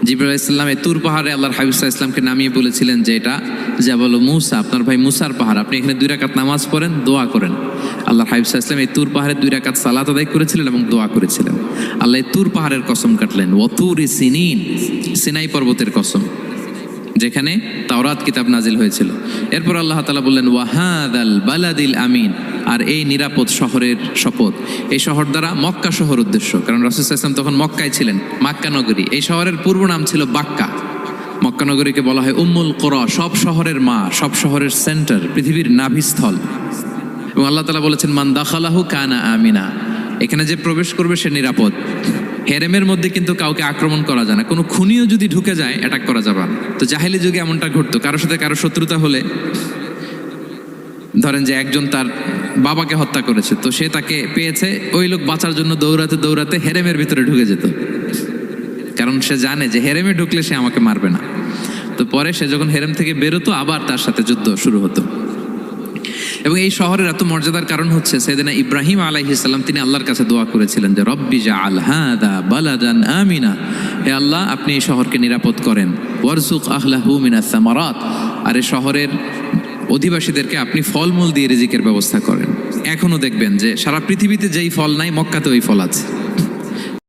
জিবরাইল আলাইহিস সালাম এই তুর পাহাড়ে আল্লাহর হাবিব সাল্লাল্লাহু আলাইহি ওয়াসাল্লামকে নামিয়ে বলেছিলেন যে এটা জাবাল মুসা, আপনার ভাই মুসার পাহাড়, আপনি এখানে 2 রাকাত নামাজ পড়েন, দোয়া করেন। আল্লাহর হাবিব সাল্লাল্লাহু আলাইহি ওয়াসাল্লাম এই তুর পাহাড়ে 2 রাকাত সালাত আদায় করেছিলেন এবং দোয়া করেছিলেন। আল্লাহ এই তুর পাহাড়ের কসম কাটলেন, ওয়া তুরি সিনিন, সিনাই পর্বতের কসম যেখানে তাওরাত কিতাব নাজিল হয়েছিল। এরপর আল্লাহ তাআলা বললেন ওয়া হাদাল বালাদিল আমিন, আর এই নিরাপদ শহরের শপথ। এই শহর দ্বারা মক্কা শহর উদ্দেশ্য, কারণ রাসূল সাল্লাল্লাহু আলাইহি ওয়াসাল্লাম তখন মক্কায় ছিলেন, মক্কা নগরী। এই শহরের পূর্ব নাম ছিল বাক্কা। মক্কা নগরীকে বলা হয় উম্মুল কুরা, সব শহরের মা, সব শহরের সেন্টার, পৃথিবীর নাভিস্থল। এবং আল্লাহ তাআলা বলেছেন মান দাখালাহু কানা আমিনা, এখানে যে প্রবেশ করবে সে নিরাপদ। হেরেমের মধ্যে কিন্তু কাউকে আক্রমণ করা যায় না, কোনো খুনিও যদি ঢুকে যায় অ্যাটাক করা যাবে না। তো জাহেলি যুগে এমনটা ঘটতো, কারোর সাথে কারো শত্রুতা হলে, ধরেন যে একজন তার বাবাকে হত্যা করেছে, তো সে তাকে পেয়েছে, ওই লোক বাঁচার জন্য দৌড়াতে দৌড়াতে হেরেমের ভিতরে ঢুকে যেত, কারণ সে জানে যে হেরেমে ঢুকলে সে আমাকে মারবে না। তো পরে সে যখন হেরেম থেকে বেরোতো আবার তার সাথে যুদ্ধ শুরু হতো। এবং এই শহরের এত মর্যাদার কারণ হচ্ছে সাইয়েদনা ইব্রাহিম আলাইহিস সালাম তিনি আল্লাহর কাছে দোয়া করেছিলেন যে রব্বি জাআল হাযা বালাদান আমিনা, হে আল্লাহ আপনি এই শহরকে নিরাপদ করেন, ওয়ারযুক আহলাহু মিনাস সামারাত, আর এই শহরের অধিবাসীদেরকে আপনি ফলমূল দিয়ে রিজিকের ব্যবস্থা করেন। এখনো দেখবেন যে সারা পৃথিবীতে যেই ফল নাই মক্কাতে ওই ফল আছে।